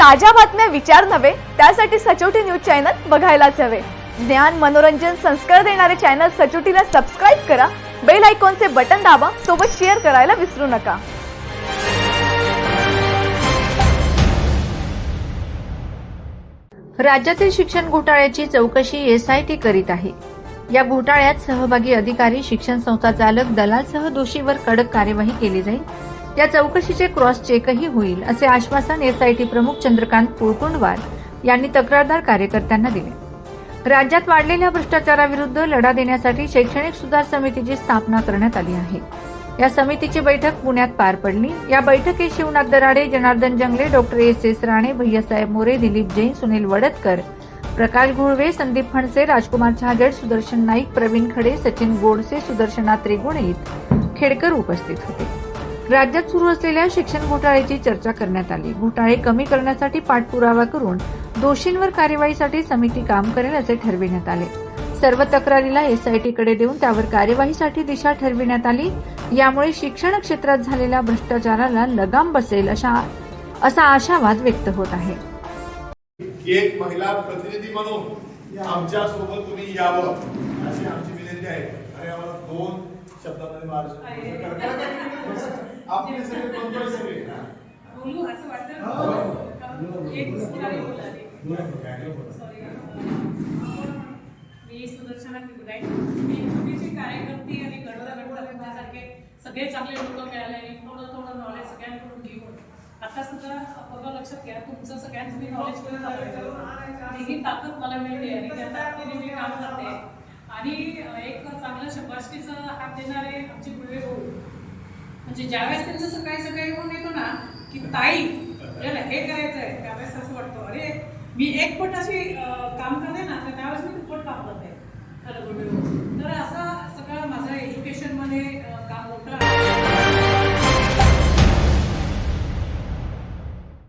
ताज्या बातम्या विचार नव्हे, त्यासाठी सचोटी न्यूज चॅनल बघायलाच हवे। ज्ञान, मनोरंजन, संस्कार देणारे चॅनल सचोटीला सबस्क्राइब करा, बेल आयकॉनचे बटन दाबा, सोबत शेअर करायला विसरू नका। राज्यातील शिक्षण घोटाळ्याची चौकशी एसआयटी करीत आहे। या घोटाळ्यात सहभागी अधिकारी, शिक्षण संस्था चालक, दलालसह दोषीवर कडक कार्यवाही केली जाईल। या चौकशीचे क्रॉस चेकही होईल, असे आश्वासन एसआयटी प्रमुख चंद्रकांत कुळकुंडवार यांनी तक्रारदार कार्यकर्त्यांना दिले। राज्यात वाढलेल्या भ्रष्टाचाराविरुद्ध लढा देण्यासाठी शैक्षणिक सुधार समितीची स्थापना करण्यात आली आहे। या समितीची बैठक पुण्यात पार पडली। या बैठकीत शिवनाथ दराडे, जनार्दन जंगले, डॉक्टर एस राणे, भैयासाहेब मोरे, दिलीप जैन, सुनील वडतकर, प्रकाश घोळवे, संदीप फणसे, राजकुमार छाजेड, सुदर्शन नाईक, प्रवीण खडे, सचिन गोडसे, सुदर्शना त्रिगुणित खेडकर उपस्थित होते। राज्यात सुरू असलेल्या शिक्षण घोटाळ्याची चर्चा करण्यात आली। घोटाळे कमी करण्यासाठी पाठपुरावा करून दोषींवर कार्यवाहीसाठी समिती काम करेल, असे ठरविण्यात आले। सर्व तक्रारीला एसआयटीकडे देऊन त्यावर कार्यवाहीसाठी दिशा ठरविण्यात आली। यामुळे शिक्षण क्षेत्रात झालेल्या भ्रष्टाचाराला लगाम बसेल असा आशावाद व्यक्त होत आहे। एक महिला प्रतिनिधी म्हणून आमच्या सोबत तुम्ही यावं अशी आमची विनंती आहे। आणि आम्हाला 2 शब्दांमध्ये आपले सगळे बंधू सगळे बोलू असं वाटतं। एक पुस्तकाने मी सुदर्शना त्रिगुणित, मी छोटीशी कार्यकर्ती आणि गणतासारखे सगळे चांगले लोक मिळाले, थोडं नॉलेज सगळ्यांकडून घेऊन आता सुद्धा बघा, लक्षात घ्या, तुमचं सगळ्यांचं मी नॉलेज घेऊन ही ताकद मला मिळते आणि त्या ताकदीने मी काम करते। आणि एक चांगलं शबासकीचा हात देणारे आमचे गुळवे भाऊ, म्हणजे ज्यावेळेस त्यांचं सकाळी येऊन येतो ना की ताई आपल्याला हे करायचं आहे, त्यावेळेस असं वाटतं अरे मी एक पट अशी काम करते ना, तर त्यावेळेस मी दुप्पट काम करते।